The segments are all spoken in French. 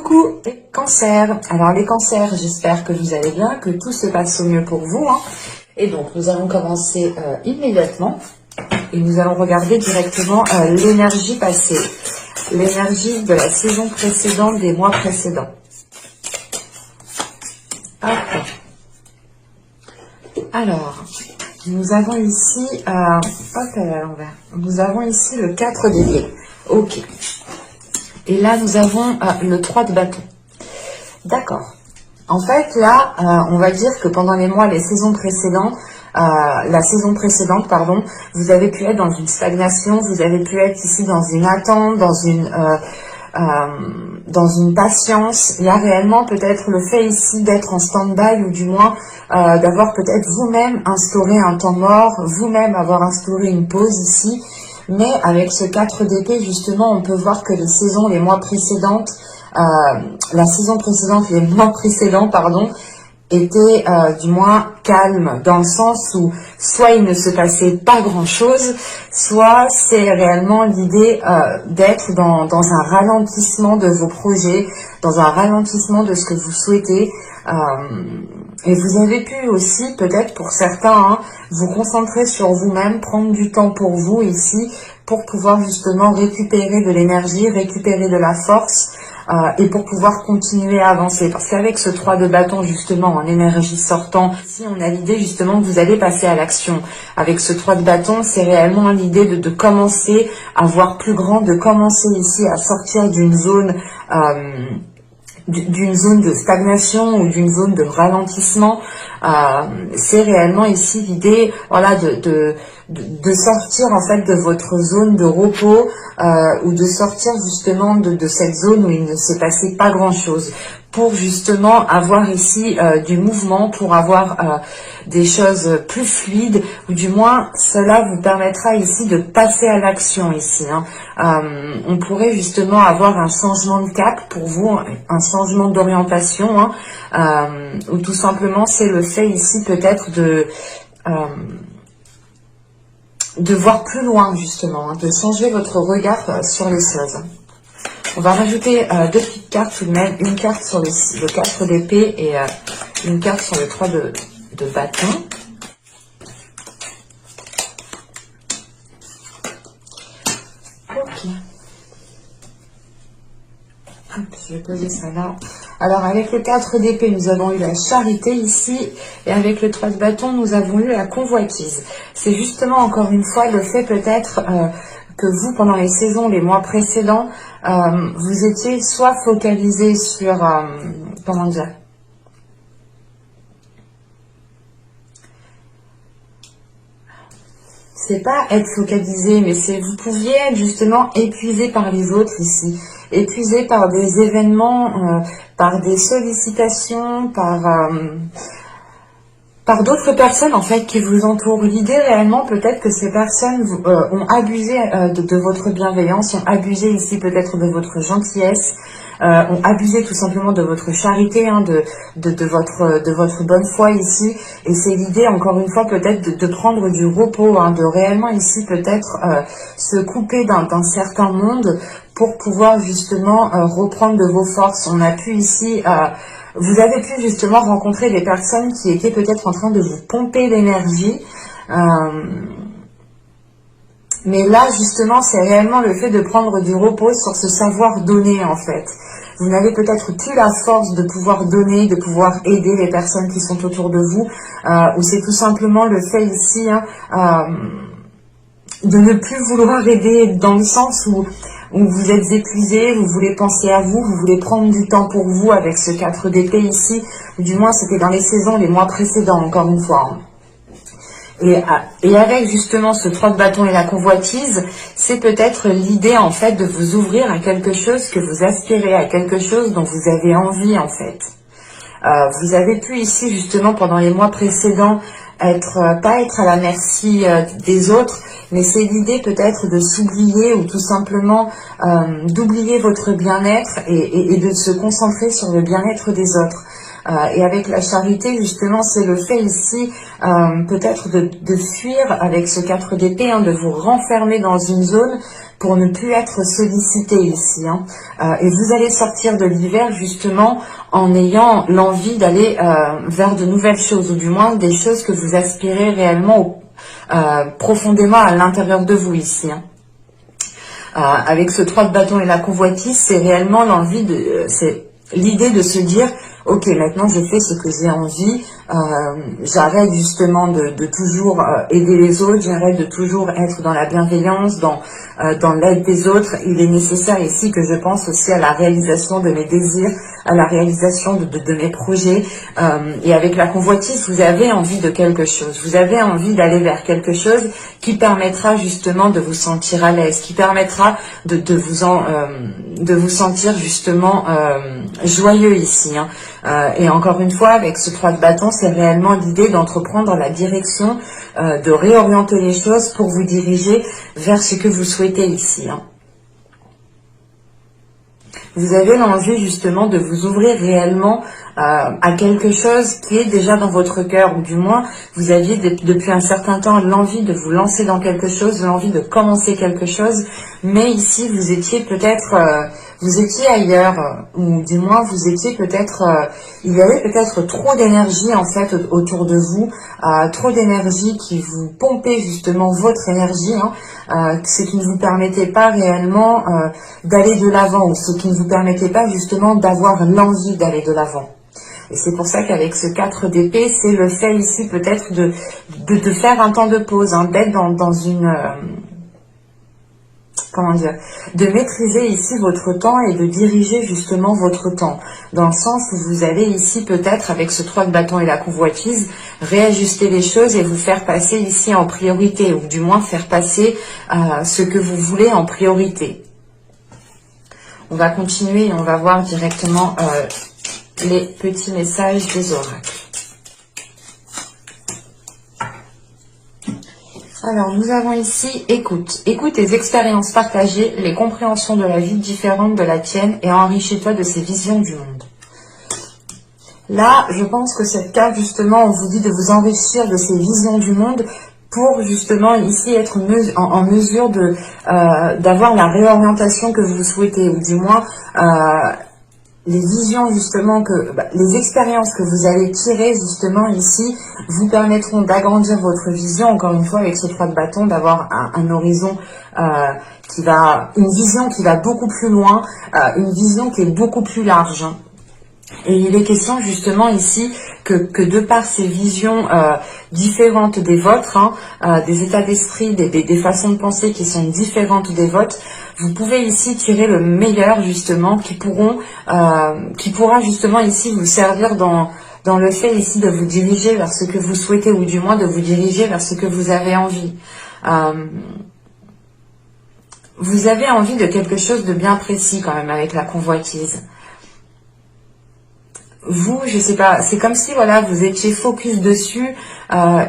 Coucou les cancers. Alors les cancers, j'espère que vous allez bien, que tout se passe au mieux pour vous. Et donc nous allons commencer immédiatement et nous allons regarder directement l'énergie passée, l'énergie de la saison précédente, des mois précédents. Hop. Alors, nous avons ici, hop, elle est à l'envers. Nous avons ici le 4 d'épée. Ok. Et là, nous avons le 3 de bâton. D'accord. En fait, là, on va dire que pendant les mois, les saisons précédentes, la saison précédente, pardon, vous avez pu être dans une stagnation, vous avez pu être ici dans une attente, dans une patience. Il y a réellement peut-être le fait ici d'être en stand-by ou du moins d'avoir peut-être vous-même instauré un temps mort, vous-même avoir instauré une pause ici. Mais avec ce 4 d'épée, justement, on peut voir que les saisons, les mois précédentes, la saison précédente, les mois précédents, pardon, étaient du moins calmes, dans le sens où soit il ne se passait pas grand-chose, soit c'est réellement l'idée d'être dans un ralentissement de vos projets, dans un ralentissement de ce que vous souhaitez. Et vous avez pu aussi, peut-être pour certains, vous concentrer sur vous-même, prendre du temps pour vous ici, pour pouvoir justement récupérer de l'énergie, récupérer de la force, et pour pouvoir continuer à avancer. Parce qu'avec ce 3 de bâton, justement, en énergie sortant, ici on a l'idée justement que vous allez passer à l'action. Avec ce 3 de bâton, c'est réellement l'idée de commencer à voir plus grand, de commencer ici à sortir d'une zone de stagnation ou d'une zone de ralentissement. C'est réellement ici l'idée, voilà, de sortir en fait de votre zone de repos ou de sortir justement de cette zone où il ne s'est passé pas grand chose, pour justement avoir ici du mouvement, pour avoir des choses plus fluides, ou du moins cela vous permettra ici de passer à l'action ici. On pourrait justement avoir un changement de cap pour vous, un changement d'orientation, ou tout simplement c'est le fait ici peut-être de voir plus loin justement, de changer votre regard sur les choses. On va rajouter deux petites cartes tout de même, une carte sur le 4 d'épée et une carte sur le 3 de bâton. Ok. Hop, je vais poser ça là. Alors avec le 4 d'épée, nous avons eu la charité ici, et avec le 3 de bâton, nous avons eu la convoitise. C'est justement encore une fois le fait peut-être que vous, pendant les saisons, les mois précédents, vous étiez soit focalisé sur, comment dire, c'est pas être focalisé, mais c'est vous pouviez être justement épuisé par les autres ici, épuisé par des événements, par des sollicitations, par d'autres personnes en fait qui vous entourent. L'idée réellement peut-être que ces personnes ont abusé de votre bienveillance, ont abusé ici peut-être de votre gentillesse, ont abusé tout simplement de votre charité, de votre bonne foi ici. Et c'est l'idée encore une fois peut-être de prendre du repos, de réellement ici peut-être se couper d'un certain monde pour pouvoir justement reprendre de vos forces. On a pu ici... vous avez pu justement rencontrer des personnes qui étaient peut-être en train de vous pomper l'énergie. Mais là, justement, c'est réellement le fait de prendre du repos sur ce savoir donner, en fait. Vous n'avez peut-être plus la force de pouvoir donner, de pouvoir aider les personnes qui sont autour de vous, ou c'est tout simplement le fait ici de ne plus vouloir aider dans le sens où vous êtes épuisé, vous voulez penser à vous, vous voulez prendre du temps pour vous avec ce 4 d'épée ici, ou du moins c'était dans les saisons, les mois précédents, encore une fois. Et avec justement ce 3 de bâton et la convoitise, c'est peut-être l'idée en fait de vous ouvrir à quelque chose que vous aspirez, à quelque chose dont vous avez envie en fait. Vous avez pu ici justement pendant les mois précédents pas être à la merci des autres, mais c'est l'idée peut-être de s'oublier ou tout simplement d'oublier votre bien-être et de se concentrer sur le bien-être des autres. Et avec la charité, justement, c'est le fait ici peut-être de fuir avec ce 4 d'épée, de vous renfermer dans une zone pour ne plus être sollicité ici. Hein. Et vous allez sortir de l'hiver justement en ayant l'envie d'aller vers de nouvelles choses, ou du moins des choses que vous aspirez réellement profondément à l'intérieur de vous ici. Hein. Avec ce 3 de bâton et la convoitise, c'est réellement l'envie de... c'est l'idée de se dire, ok, maintenant je fais ce que j'ai envie, j'arrête justement de toujours aider les autres, j'arrête de toujours être dans la bienveillance, dans l'aide des autres. Il est nécessaire ici que je pense aussi à la réalisation de mes désirs, à la réalisation de mes projets. Et avec la convoitise, vous avez envie de quelque chose, vous avez envie d'aller vers quelque chose qui permettra justement de vous sentir à l'aise, qui permettra de vous sentir justement joyeux ici. Hein. Et encore une fois, avec ce 3 de bâton, c'est réellement l'idée d'entreprendre la direction, de réorienter les choses pour vous diriger vers ce que vous souhaitez ici. Hein. Vous avez l'envie justement de vous ouvrir réellement à quelque chose qui est déjà dans votre cœur, ou du moins vous aviez depuis un certain temps l'envie de vous lancer dans quelque chose, l'envie de commencer quelque chose, mais ici vous étiez peut-être vous étiez ailleurs, ou du moins vous étiez peut-être il y avait peut-être trop d'énergie en fait autour de vous, trop d'énergie qui vous pompait justement votre énergie, hein, ce qui ne vous permettait pas réellement d'aller de l'avant, ou ce qui ne vous permettait pas justement d'avoir l'envie d'aller de l'avant. Et c'est pour ça qu'avec ce 4 d'épée, c'est le fait ici peut-être de faire un temps de pause, hein, d'être dans une... comment dire, de maîtriser ici votre temps et de diriger justement votre temps. Dans le sens où vous allez ici peut-être, avec ce 3 de bâton et la convoitise, réajuster les choses et vous faire passer ici en priorité, ou du moins faire passer ce que vous voulez en priorité. On va continuer et on va voir directement les petits messages des oracles. Alors, nous avons ici écoute. Écoute tes expériences partagées, les compréhensions de la vie différentes de la tienne et enrichis-toi de ces visions du monde. Là, je pense que cette carte, justement, on vous dit de vous enrichir de ces visions du monde pour justement ici être en mesure d'avoir la réorientation que vous souhaitez, ou du moins les visions justement les expériences que vous allez tirer justement ici vous permettront d'agrandir votre vision, encore une fois avec ce 3 de bâton, d'avoir un horizon une vision qui va beaucoup plus loin, une vision qui est beaucoup plus large. Hein. Et il est question justement ici que de par ces visions différentes des vôtres, hein, des états d'esprit, des façons de penser qui sont différentes des vôtres, vous pouvez ici tirer le meilleur justement qui pourra justement ici vous servir dans le fait ici de vous diriger vers ce que vous souhaitez, ou du moins de vous diriger vers ce que vous avez envie. Vous avez envie de quelque chose de bien précis quand même avec la convoitise. Vous, je sais pas, c'est comme si voilà, vous étiez focus dessus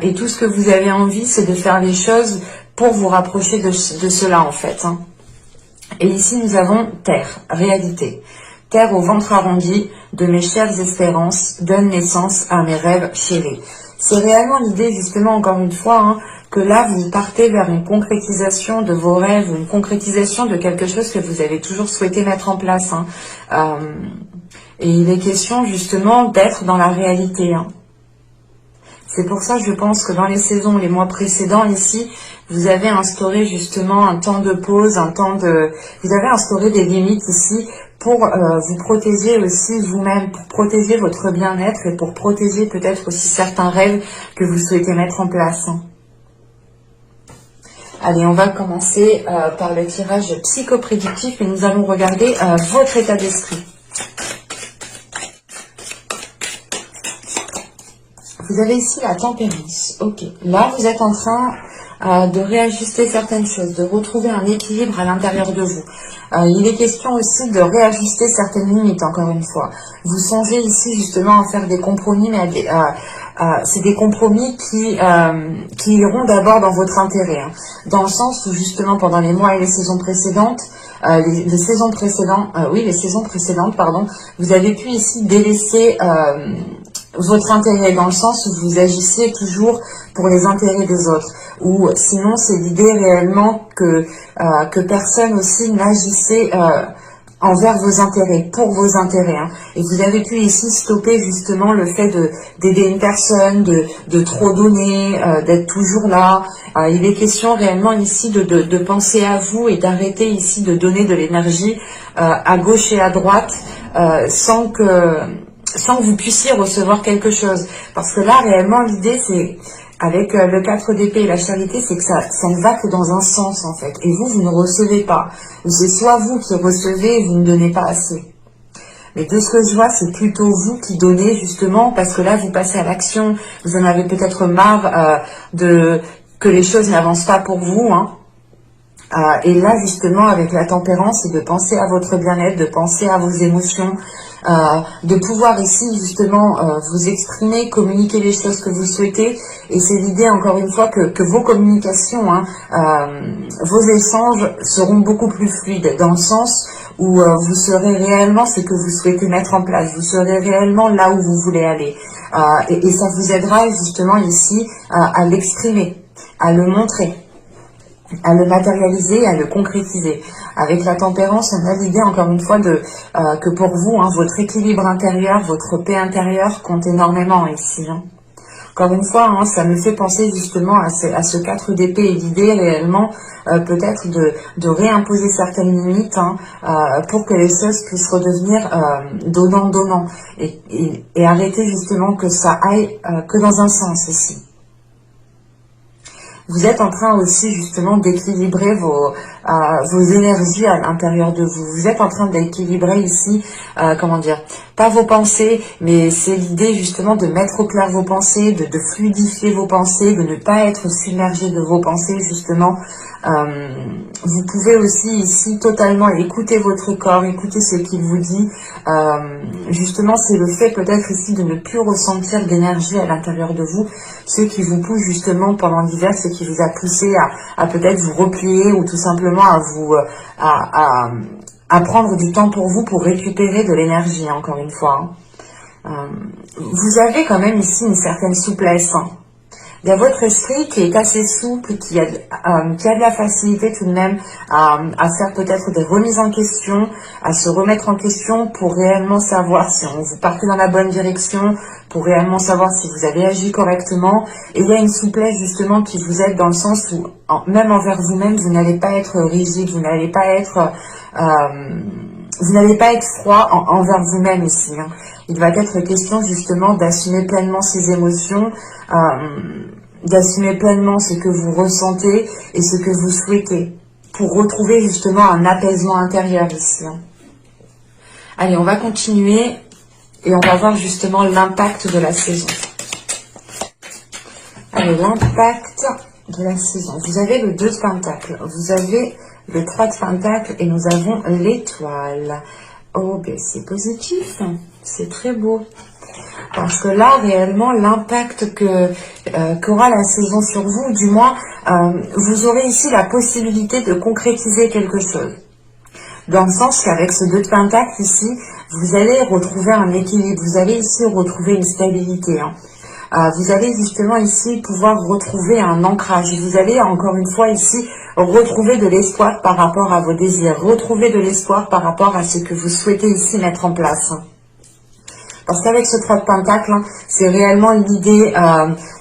et tout ce que vous avez envie, c'est de faire les choses pour vous rapprocher de cela en fait. Hein. Et ici, nous avons terre, réalité. Terre au ventre arrondi, de mes chères espérances, donne naissance à mes rêves chéris. C'est réellement l'idée, justement, encore une fois, hein, que là, vous partez vers une concrétisation de vos rêves, une concrétisation de quelque chose que vous avez toujours souhaité mettre en place. Hein. Et il est question, justement, d'être dans la réalité. Hein. C'est pour ça, je pense que dans les saisons, les mois précédents, ici, vous avez instauré justement un temps de pause, vous avez instauré des limites ici pour vous protéger aussi vous-même, pour protéger votre bien-être et pour protéger peut-être aussi certains rêves que vous souhaitez mettre en place. Allez, on va commencer par le tirage psychoprédictif et nous allons regarder votre état d'esprit. Vous avez ici la tempérance. Ok. Là, vous êtes en train de réajuster certaines choses, de retrouver un équilibre à l'intérieur de vous. Il est question aussi de réajuster certaines limites, encore une fois. Vous songez ici justement à faire des compromis, mais c'est des compromis qui iront d'abord dans votre intérêt. Hein. Dans le sens où justement pendant les mois et les saisons précédentes, les saisons précédentes, vous avez pu ici délaisser votre intérêt, dans le sens où vous agissez toujours pour les intérêts des autres. Ou sinon, c'est l'idée réellement que personne aussi n'agissait envers vos intérêts, pour vos intérêts. Hein. Et vous avez pu ici stopper justement le fait d'aider une personne, de trop donner, d'être toujours là. Il est question réellement ici de penser à vous et d'arrêter ici de donner de l'énergie à gauche et à droite sans que vous puissiez recevoir quelque chose. Parce que là, réellement, l'idée, c'est, avec le 4 d'épée et la charité, c'est que ça ne va que dans un sens, en fait. Et vous ne recevez pas. C'est soit vous qui recevez et vous ne donnez pas assez. Mais de ce que je vois, c'est plutôt vous qui donnez, justement, parce que là, vous passez à l'action. Vous en avez peut-être marre que les choses n'avancent pas pour vous, hein. Et là, justement, avec la tempérance, c'est de penser à votre bien-être, de penser à vos émotions, de pouvoir ici, justement, vous exprimer, communiquer les choses que vous souhaitez. Et c'est l'idée, encore une fois, que vos communications, hein, vos échanges seront beaucoup plus fluides, dans le sens où vous serez réellement ce que vous souhaitez mettre en place. Vous serez réellement là où vous voulez aller. Et ça vous aidera, justement, ici, à l'exprimer, à le montrer, à le matérialiser, à le concrétiser. Avec la tempérance, on a l'idée, encore une fois, que pour vous, hein, votre équilibre intérieur, votre paix intérieure compte énormément ici. Hein. Encore une fois, hein, ça me fait penser justement à ce 4 d'épée et l'idée réellement peut-être de réimposer certaines limites, hein, pour que les choses puissent redevenir donnant-donnant et arrêter justement que ça aille que dans un sens ici. Vous êtes en train aussi justement d'équilibrer vos énergies à l'intérieur de vous. Vous êtes en train d'équilibrer ici, comment dire, pas vos pensées, mais c'est l'idée justement de mettre au clair vos pensées, de fluidifier vos pensées, de ne pas être submergé de vos pensées justement. Vous pouvez aussi ici totalement écouter votre corps, écouter ce qu'il vous dit. Justement, c'est le fait peut-être ici de ne plus ressentir d'énergie à l'intérieur de vous, ce qui vous pousse justement pendant l'hiver, ce qui vous a poussé à peut-être vous replier ou tout simplement à prendre du temps pour vous pour récupérer de l'énergie, encore une fois. Hein. Vous avez quand même ici une certaine souplesse. Hein. Il y a votre esprit qui est assez souple, qui a de la facilité tout de même à faire peut-être des remises en question, à se remettre en question pour réellement savoir si vous partez dans la bonne direction, pour réellement savoir si vous avez agi correctement. Et il y a une souplesse justement qui vous aide dans le sens où, même envers vous-même, vous n'allez pas être rigide, vous n'allez pas être froid envers vous-même ici. Hein. Il va être question justement d'assumer pleinement ses émotions, d'assumer pleinement ce que vous ressentez et ce que vous souhaitez pour retrouver justement un apaisement intérieur ici. Hein. Allez, on va continuer et on va voir justement l'impact de la saison. Allez, l'impact de la saison. Vous avez le 2 de Pentacles, vous avez le 3 de Pentacles et nous avons l'étoile. Oh, ben c'est positif, c'est très beau. Parce que là, réellement, l'impact qu'aura la saison sur vous, du moins, vous aurez ici la possibilité de concrétiser quelque chose. Dans le sens qu'avec ce 2 de Pentacles ici, vous allez retrouver un équilibre, vous allez ici retrouver une stabilité. Hein. Vous allez justement ici pouvoir retrouver un ancrage. Vous allez encore une fois ici retrouver de l'espoir par rapport à vos désirs, retrouver de l'espoir par rapport à ce que vous souhaitez ici mettre en place. Parce qu'avec ce 3 de Pentacle, hein, c'est réellement l'idée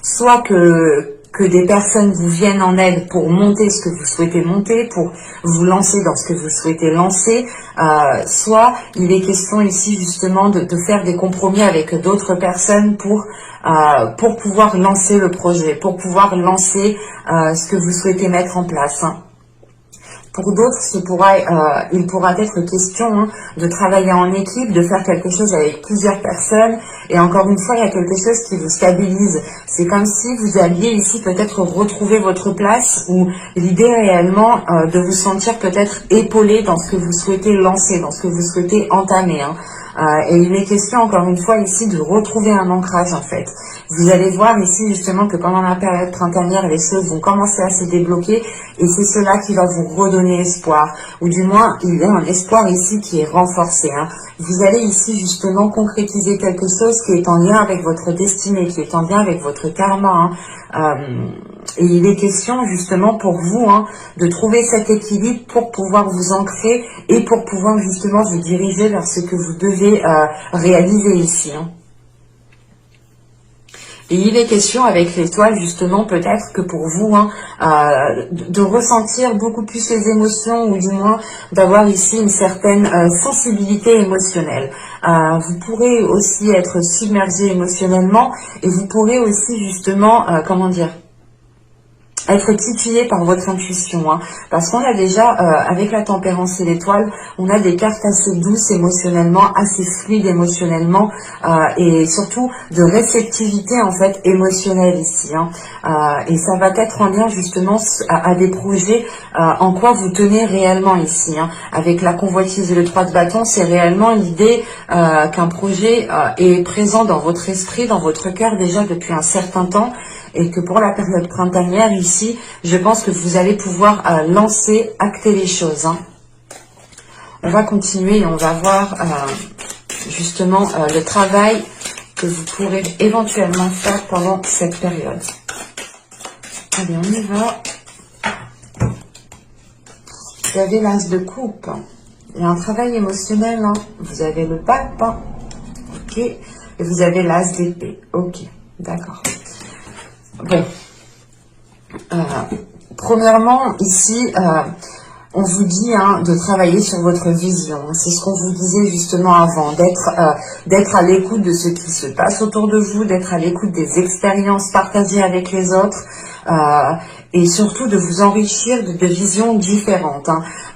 soit que des personnes vous viennent en aide pour monter ce que vous souhaitez monter, pour vous lancer dans ce que vous souhaitez lancer, soit il est question ici justement de faire des compromis avec d'autres personnes pour pouvoir lancer le projet, pour pouvoir lancer ce que vous souhaitez mettre en place. Hein. Pour d'autres, il pourra être question, hein, de travailler en équipe, de faire quelque chose avec plusieurs personnes. Et encore une fois, il y a quelque chose qui vous stabilise. C'est comme si vous alliez ici peut-être retrouver votre place ou l'idée réellement de vous sentir peut-être épaulé dans ce que vous souhaitez lancer, dans ce que vous souhaitez entamer. Hein. Et il est question encore une fois ici de retrouver un ancrage en fait. Vous allez voir ici justement que pendant la période printanière, les choses vont commencer à se débloquer et c'est cela qui va vous redonner donner espoir, ou du moins il y a un espoir ici qui est renforcé. Vous allez ici justement concrétiser quelque chose qui est en lien avec votre destinée, qui est en lien avec votre karma. Et il est question justement pour vous de trouver cet équilibre pour pouvoir vous ancrer et pour pouvoir justement vous diriger vers ce que vous devez réaliser ici. Et il est question avec l'étoile justement peut-être que pour vous de ressentir beaucoup plus les émotions ou du moins d'avoir ici une certaine sensibilité émotionnelle. Vous pourrez aussi être submergé émotionnellement et vous pourrez aussi justement, être titillé par votre intuition, parce qu'on a déjà, avec la tempérance et l'étoile, on a des cartes assez douces émotionnellement, assez fluides émotionnellement, et surtout de réceptivité en fait émotionnelle ici. Et ça va être en lien justement à des projets en quoi vous tenez réellement ici. Avec la convoitise et le 3 de bâton, c'est réellement l'idée qu'un projet est présent dans votre esprit, dans votre cœur déjà depuis un certain temps, et que pour la période printanière ici, je pense que vous allez pouvoir lancer, acter les choses. On va continuer et on va voir justement le travail que vous pourrez éventuellement faire pendant cette période. Allez, on y va. Vous avez l'as de coupe. Il y a un travail émotionnel. Vous avez le pape. Ok. Et vous avez l'as d'épée. Ok. D'accord. Bon, premièrement, ici, on vous dit de travailler sur votre vision. C'est ce qu'on vous disait justement avant, d'être à l'écoute de ce qui se passe autour de vous, d'être à l'écoute des expériences partagées avec les autres, et surtout de vous enrichir de visions différentes.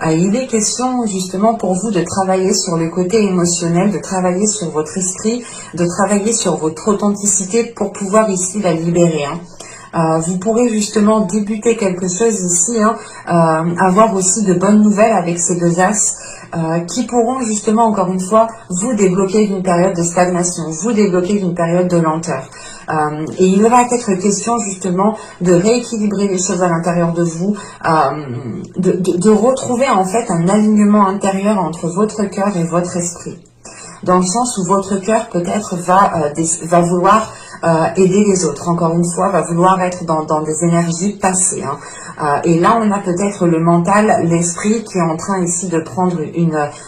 Il est question justement pour vous de travailler sur le côté émotionnel, de travailler sur votre esprit, de travailler sur votre authenticité pour pouvoir ici la libérer. Vous pourrez justement débuter quelque chose ici, avoir aussi de bonnes nouvelles avec ces deux as qui pourront justement encore une fois vous débloquer d'une période de stagnation, vous débloquer d'une période de lenteur. Et il va être question justement de rééquilibrer les choses à l'intérieur de vous, de retrouver en fait un alignement intérieur entre votre cœur et votre esprit. Dans le sens où votre cœur peut-être va vouloir aider les autres, encore une fois, va vouloir être dans des énergies passées. Et là, on a peut-être le mental, l'esprit qui est en train ici de prendre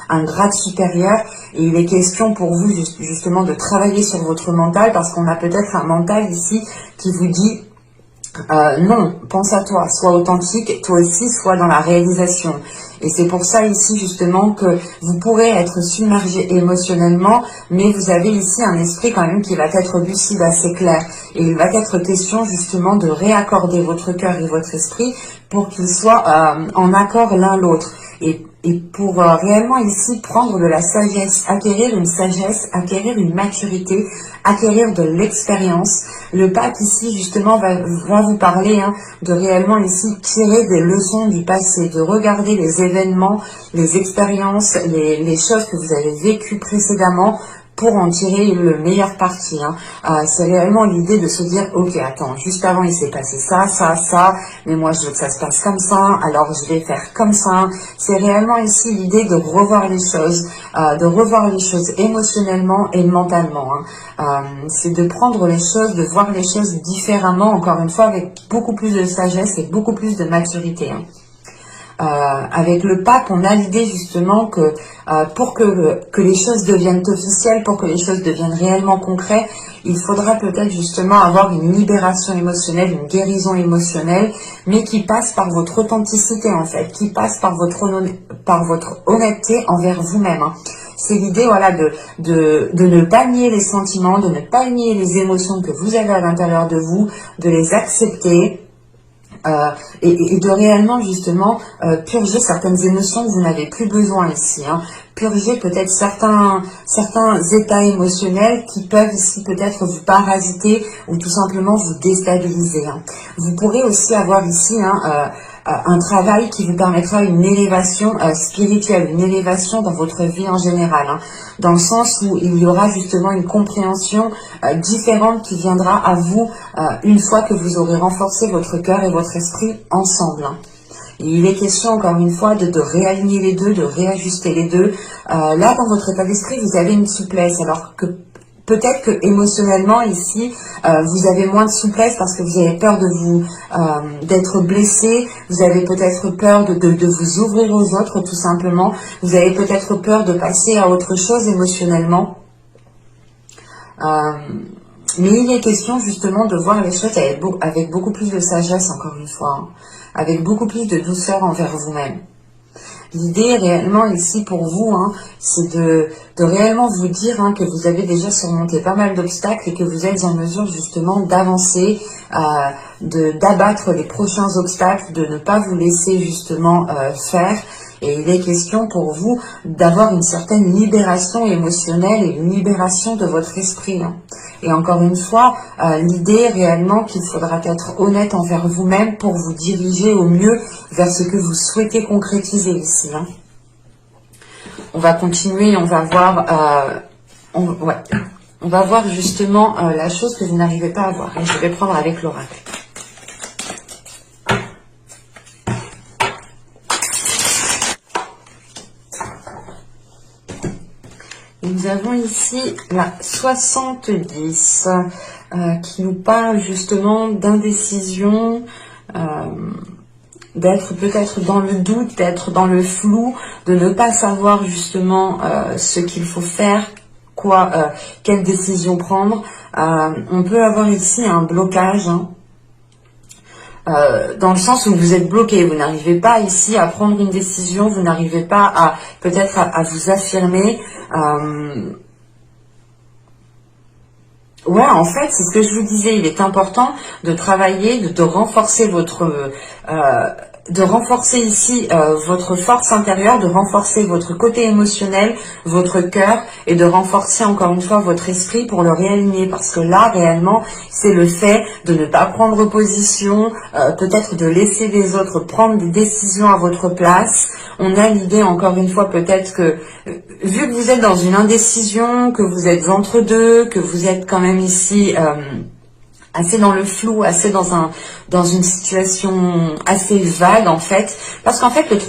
un grade supérieur. Et il est question pour vous justement de travailler sur votre mental parce qu'on a peut-être un mental ici qui vous dit non, pense à toi, sois authentique, toi aussi sois dans la réalisation. Et c'est pour ça ici justement que vous pourrez être submergé émotionnellement, mais vous avez ici un esprit quand même qui va être lucide, assez clair. Et il va être question justement de réaccorder votre cœur et votre esprit pour qu'ils soient en accord l'un l'autre. Et pour réellement ici prendre de la sagesse, acquérir une sagesse, acquérir une maturité, acquérir de l'expérience. Le pape ici justement va vous parler de réellement ici tirer des leçons du passé, de regarder les événements, les expériences, les choses que vous avez vécues précédemment pour en tirer le meilleur parti. C'est réellement l'idée de se dire, ok, attends, juste avant il s'est passé ça, mais moi je veux que ça se passe comme ça, alors je vais faire comme ça. C'est réellement ici l'idée de revoir les choses émotionnellement et mentalement. C'est de prendre les choses, de voir les choses différemment, encore une fois, avec beaucoup plus de sagesse et beaucoup plus de maturité. Avec le pape, on a l'idée justement que pour que les choses deviennent officielles, pour que les choses deviennent réellement concrètes, il faudra peut-être justement avoir une libération émotionnelle, une guérison émotionnelle, mais qui passe par votre authenticité en fait, qui passe par votre honnêteté envers vous-même. C'est l'idée de ne pas nier les sentiments, de ne pas nier les émotions que vous avez à l'intérieur de vous, de les accepter. Et de réellement justement purger certaines émotions que vous n'avez plus besoin ici. Purger peut-être certains états émotionnels qui peuvent ici peut-être vous parasiter ou tout simplement vous déstabiliser. Vous pourrez aussi avoir ici un travail qui vous permettra une élévation spirituelle, une élévation dans votre vie en général, dans le sens où il y aura justement une compréhension différente qui viendra à vous une fois que vous aurez renforcé votre cœur et votre esprit ensemble. Il est question encore une fois de réaligner les deux, de réajuster les deux. Là, dans votre état d'esprit, vous avez une souplesse, alors que peut-être que émotionnellement ici, vous avez moins de souplesse parce que vous avez peur de vous d'être blessé, vous avez peut-être peur de vous ouvrir aux autres tout simplement, vous avez peut-être peur de passer à autre chose émotionnellement. Mais il est question justement de voir les choses avec beaucoup plus de sagesse encore une fois, hein, avec beaucoup plus de douceur envers vous-même. L'idée réellement ici pour vous, hein, c'est de réellement vous dire hein, que vous avez déjà surmonté pas mal d'obstacles et que vous êtes en mesure justement d'avancer, d'abattre les prochains obstacles, de ne pas vous laisser justement faire. Et il est question pour vous d'avoir une certaine libération émotionnelle et une libération de votre esprit. Hein. Et encore une fois, l'idée réellement qu'il faudra être honnête envers vous-même pour vous diriger au mieux vers ce que vous souhaitez concrétiser ici. Hein. On va continuer, on va voir, on va voir justement la chose que vous n'arrivez pas à voir. Et je vais prendre avec l'oracle. Et nous avons ici la 70 qui nous parle justement d'indécision, d'être peut-être dans le doute, d'être dans le flou, de ne pas savoir justement ce qu'il faut faire, quelle décision prendre. On peut avoir ici un blocage, hein, dans le sens où vous êtes bloqué, vous n'arrivez pas ici à prendre une décision, vous n'arrivez pas à peut-être à vous affirmer. Ouais, en fait, c'est ce que je vous disais, il est important de travailler, de renforcer de renforcer ici votre force intérieure, de renforcer votre côté émotionnel, votre cœur, et de renforcer encore une fois votre esprit pour le réaligner, parce que là, réellement, c'est le fait de ne pas prendre position, peut-être de laisser les autres prendre des décisions à votre place. On a l'idée, encore une fois, peut-être que, vu que vous êtes dans une indécision, que vous êtes entre deux, que vous êtes quand même ici assez dans le flou, assez dans une situation assez vague en fait, parce qu'en fait le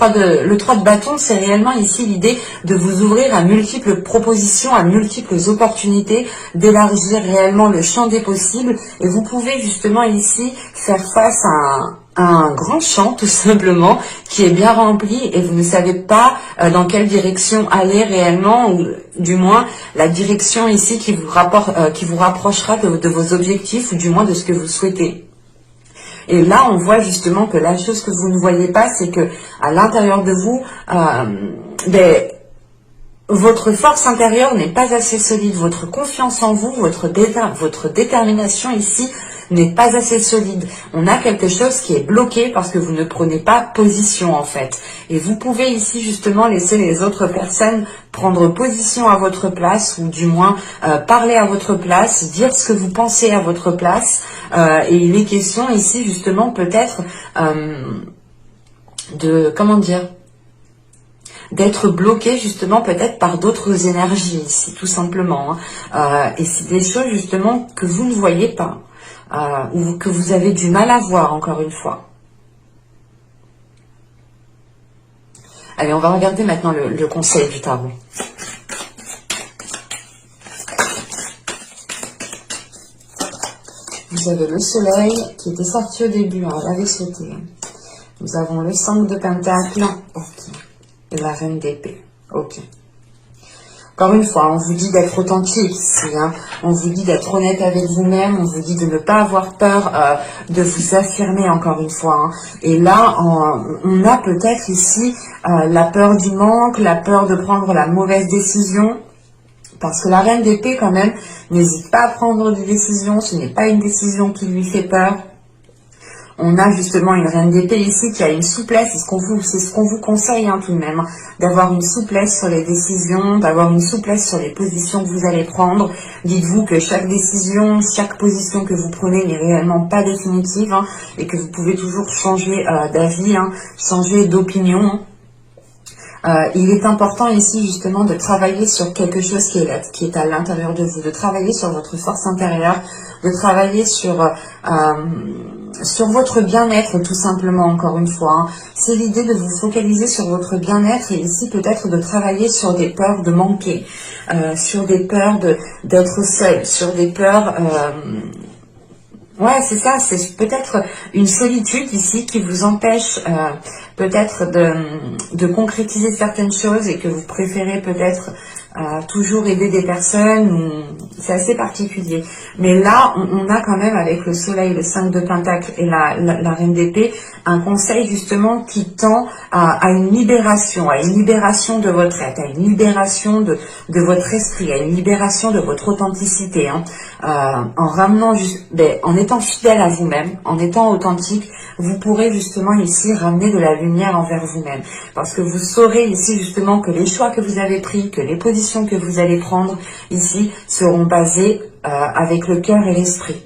3 de bâton, c'est réellement ici l'idée de vous ouvrir à multiples propositions, à multiples opportunités, d'élargir réellement le champ des possibles, et vous pouvez justement ici faire face à un grand champ tout simplement qui est bien rempli et vous ne savez pas dans quelle direction aller réellement, ou du moins la direction ici qui vous rapprochera de vos objectifs, ou du moins de ce que vous souhaitez. Et là on voit justement que la chose que vous ne voyez pas, c'est que à l'intérieur de vous, votre force intérieure n'est pas assez solide, votre confiance en vous, votre détermination ici n'est pas assez solide. On a quelque chose qui est bloqué parce que vous ne prenez pas position en fait. Et vous pouvez ici justement laisser les autres personnes prendre position à votre place, ou du moins parler à votre place, dire ce que vous pensez à votre place. Et il est question ici justement peut-être d'être bloqué justement peut-être par d'autres énergies ici, tout simplement. Hein. Et c'est des choses justement que vous ne voyez pas. Ou que vous avez du mal à voir, encore une fois. Allez, on va regarder maintenant le conseil du tarot. Vous avez le soleil qui était sorti au début, hein, on l'avait sauté. Nous avons le 5 de pentacle, ok, et la reine d'épée, ok. Encore une fois, on vous dit d'être authentique ici, hein. On vous dit d'être honnête avec vous-même, on vous dit de ne pas avoir peur de vous affirmer, encore une fois. Hein. Et là, on a peut-être ici la peur du manque, la peur de prendre la mauvaise décision, parce que la reine d'épée, quand même, n'hésite pas à prendre des décisions, ce n'est pas une décision qui lui fait peur. On a justement une reine d'épée ici qui a une souplesse, c'est ce qu'on vous conseille hein, tout de même, d'avoir une souplesse sur les décisions, d'avoir une souplesse sur les positions que vous allez prendre. Dites-vous que chaque décision, chaque position que vous prenez n'est réellement pas définitive hein, et que vous pouvez toujours changer d'avis, hein, changer d'opinion. Il est important ici justement de travailler sur quelque chose qui est à l'intérieur de vous, de travailler sur votre force intérieure, de travailler sur sur votre bien-être tout simplement, encore une fois. Hein. C'est l'idée de vous focaliser sur votre bien-être et ici peut-être de travailler sur des peurs de manquer, sur des peurs d'être seul, sur des peurs... ouais, c'est ça, c'est peut-être une solitude ici qui vous empêche peut-être de concrétiser certaines choses et que vous préférez peut-être toujours aider des personnes. C'est assez particulier. Mais là, on a quand même avec le soleil, le 5 de Pentacle et la reine d'épée, un conseil justement qui tend à une libération de votre être, à une libération de votre esprit, à une libération de votre authenticité. Hein. En ramenant, en étant fidèle à vous-même, en étant authentique, vous pourrez justement ici ramener de la lumière envers vous-même. Parce que vous saurez ici justement que les choix que vous avez pris, que les positions que vous allez prendre ici seront basées avec le cœur et l'esprit.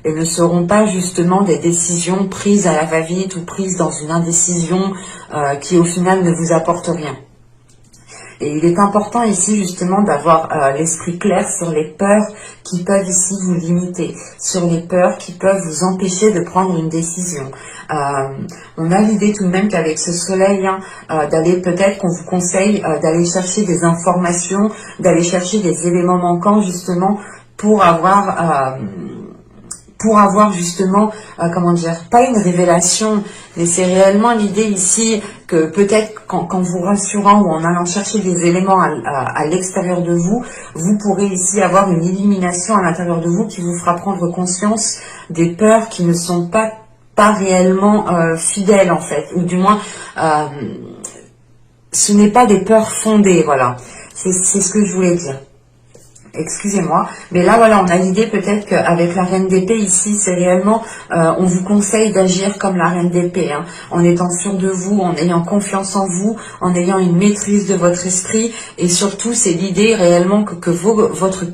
Et ne seront pas justement des décisions prises à la va-vite ou prises dans une indécision qui au final ne vous apporte rien. Et il est important ici justement d'avoir l'esprit clair sur les peurs qui peuvent ici vous limiter, sur les peurs qui peuvent vous empêcher de prendre une décision. On a l'idée tout de même qu'avec ce soleil, d'aller peut-être qu'on vous conseille d'aller chercher des informations, d'aller chercher des éléments manquants justement pour avoir justement, comment dire, pas une révélation, mais c'est réellement l'idée ici que peut-être qu'en vous rassurant ou en allant chercher des éléments à l'extérieur de vous, vous pourrez ici avoir une illumination à l'intérieur de vous qui vous fera prendre conscience des peurs qui ne sont pas réellement fidèles en fait, ou du moins ce n'est pas des peurs fondées, voilà, c'est ce que je voulais dire. Excusez-moi, mais là voilà, on a l'idée peut-être qu'avec la reine d'épée ici, c'est réellement, on vous conseille d'agir comme la reine d'épée, hein, en étant sûr de vous, en ayant confiance en vous, en ayant une maîtrise de votre esprit, et surtout c'est l'idée réellement que votre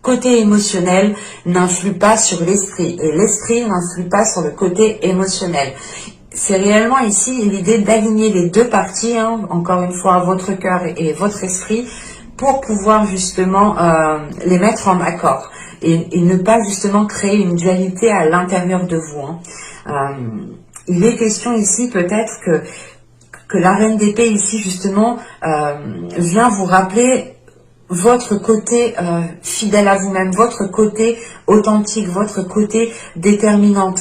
côté émotionnel n'influe pas sur l'esprit, et l'esprit n'influe pas sur le côté émotionnel. C'est réellement ici l'idée d'aligner les deux parties, hein, encore une fois, votre cœur et votre esprit, pour pouvoir justement les mettre en accord et ne pas justement créer une dualité à l'intérieur de vous. Hein. Il est question ici peut-être que la reine d'épée ici justement vient vous rappeler votre côté fidèle à vous-même, votre côté authentique, votre côté déterminante.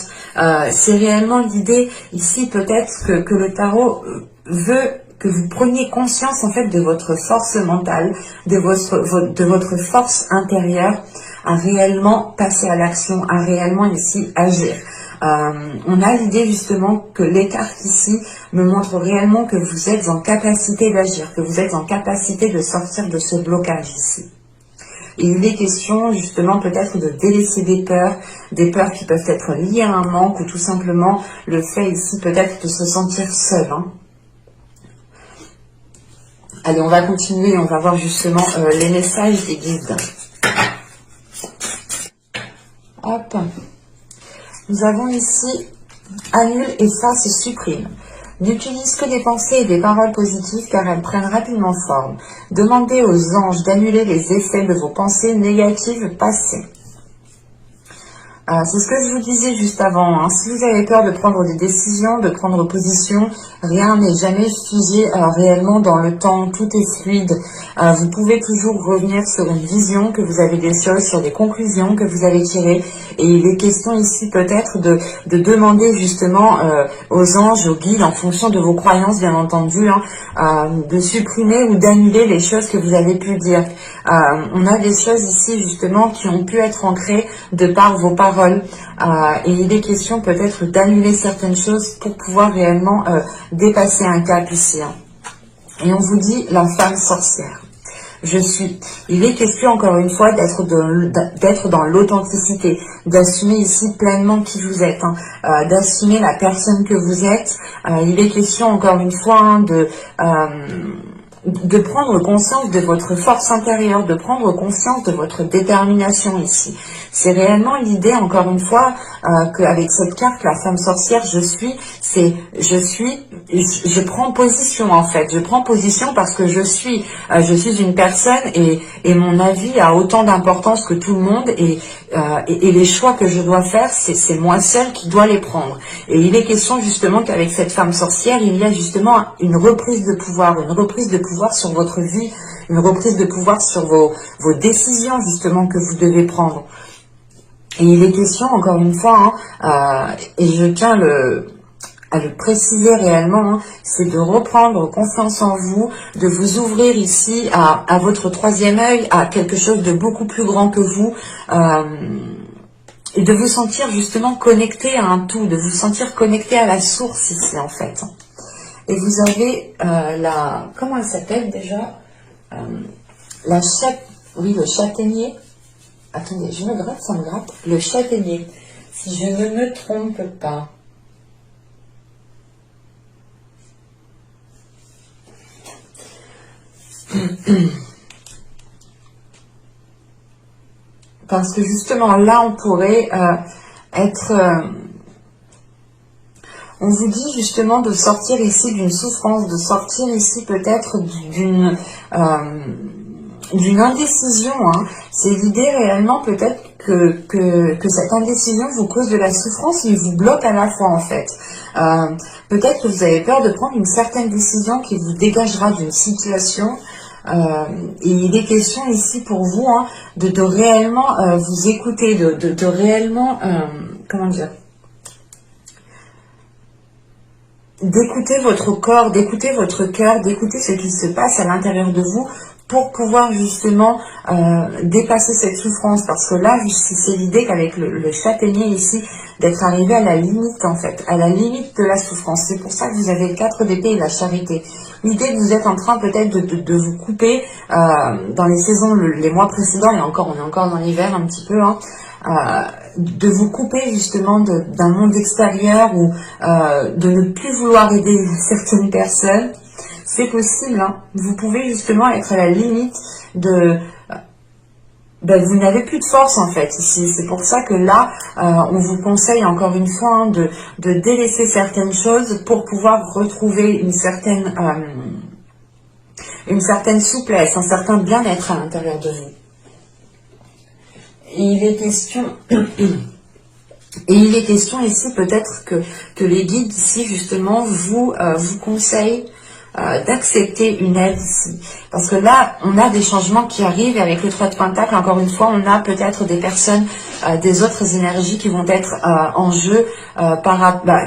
C'est réellement l'idée ici peut-être que le tarot veut que vous preniez conscience en fait de votre force mentale, de votre force intérieure à réellement passer à l'action, à réellement ici agir. On a l'idée justement que les cartes ici me montrent réellement que vous êtes en capacité d'agir, que vous êtes en capacité de sortir de ce blocage ici. Et il est question justement peut-être de délaisser des peurs qui peuvent être liées à un manque ou tout simplement le fait ici peut-être de se sentir seul. Hein. Allez, on va continuer, on va voir justement les messages des guides. Hop. Nous avons ici annule, efface, supprime. N'utilise que des pensées et des paroles positives car elles prennent rapidement forme. Demandez aux anges d'annuler les effets de vos pensées négatives passées. C'est ce que je vous disais juste avant. Hein. Si vous avez peur de prendre des décisions, de prendre position, rien n'est jamais figé réellement dans le temps. Tout est fluide. Vous pouvez toujours revenir sur une vision, que vous avez des choses, sur des conclusions que vous avez tirées. Et il est question ici peut-être de demander justement aux anges, aux guides, en fonction de vos croyances bien entendu, hein, de supprimer ou d'annuler les choses que vous avez pu dire. On a des choses ici justement qui ont pu être ancrées de par vos paroles. Et il est question peut-être d'annuler certaines choses pour pouvoir réellement dépasser un cap ici. Hein. Et on vous dit la femme sorcière. Il est question encore une fois d'être dans l'authenticité, d'assumer ici pleinement qui vous êtes, hein, d'assumer la personne que vous êtes. Il est question encore une fois hein, de prendre conscience de votre force intérieure, de prendre conscience de votre détermination ici. C'est réellement l'idée, encore une fois, qu'avec cette carte, la femme sorcière, je prends position en fait. Je prends position parce que je suis une personne et mon avis a autant d'importance que tout le monde et les choix que je dois faire, c'est moi seule qui dois les prendre. Et il est question justement qu'avec cette femme sorcière, il y a justement une reprise de pouvoir sur votre vie, une reprise de pouvoir sur vos décisions justement que vous devez prendre. Et il est question, encore une fois, et je tiens à le préciser réellement, c'est de reprendre confiance en vous, de vous ouvrir ici à votre troisième œil, à quelque chose de beaucoup plus grand que vous, et de vous sentir justement connecté à un tout, de vous sentir connecté à la source ici en fait. Et vous avez comment elle s'appelle déjà, le châtaignier. Attendez, je me gratte, ça me gratte. Le châtaignier, si je ne me trompe pas. Parce que justement, là, on pourrait on vous dit justement de sortir ici d'une souffrance, de sortir ici peut-être d'une indécision. C'est l'idée réellement peut-être que cette indécision vous cause de la souffrance mais vous bloque à la fois en fait. Peut-être que vous avez peur de prendre une certaine décision qui vous dégagera d'une situation. Et il est question ici pour vous de réellement vous écouter, de réellement, comment dire, d'écouter votre corps, d'écouter votre cœur, d'écouter ce qui se passe à l'intérieur de vous pour pouvoir justement dépasser cette souffrance. Parce que là, c'est l'idée qu'avec le châtaignier ici, d'être arrivé à la limite en fait, à la limite de la souffrance. C'est pour ça que vous avez le 4 d'épée et la charité. L'idée que vous êtes en train peut-être de vous couper dans les saisons, les mois précédents, et encore, on est encore dans l'hiver un petit peu, de vous couper justement d'un monde extérieur ou de ne plus vouloir aider certaines personnes. C'est possible, vous pouvez justement être à la limite de... vous n'avez plus de force en fait ici. C'est pour ça que là, on vous conseille encore une fois de délaisser certaines choses pour pouvoir retrouver une certaine souplesse, un certain bien-être à l'intérieur de vous. Et il est question ici peut-être que les guides ici justement vous conseillent d'accepter une aide ici. Parce que là, on a des changements qui arrivent et avec le 3 de Pentacle, encore une fois, on a peut-être des personnes, des autres énergies qui vont être en jeu,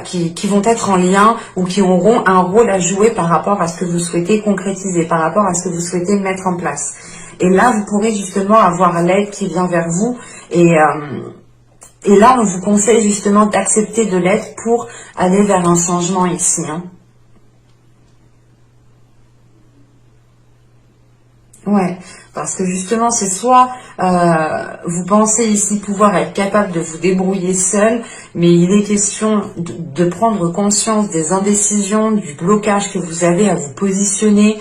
qui vont être en lien ou qui auront un rôle à jouer par rapport à ce que vous souhaitez concrétiser, par rapport à ce que vous souhaitez mettre en place. Et là, vous pourrez justement avoir l'aide qui vient vers vous et là, on vous conseille justement d'accepter de l'aide pour aller vers un changement ici. Ouais, parce que justement, c'est soit vous pensez ici pouvoir être capable de vous débrouiller seul, mais il est question de prendre conscience des indécisions, du blocage que vous avez à vous positionner,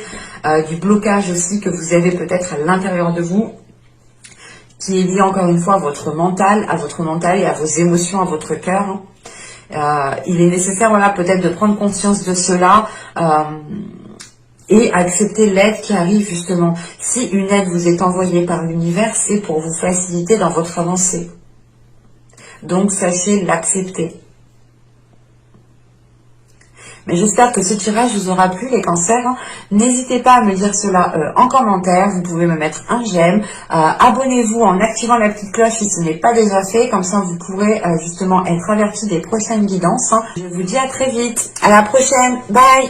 du blocage aussi que vous avez peut-être à l'intérieur de vous, qui est lié encore une fois à votre mental et à vos émotions, à votre cœur. Il est nécessaire, voilà, peut-être de prendre conscience de cela. Et accepter l'aide qui arrive justement. Si une aide vous est envoyée par l'univers, c'est pour vous faciliter dans votre avancée. Donc sachez l'accepter. Mais j'espère que ce tirage vous aura plu les cancers. N'hésitez pas à me dire cela en commentaire. Vous pouvez me mettre un j'aime. Abonnez-vous en activant la petite cloche si ce n'est pas déjà fait. Comme ça vous pourrez justement être averti des prochaines guidances. Je vous dis à très vite. À la prochaine. Bye.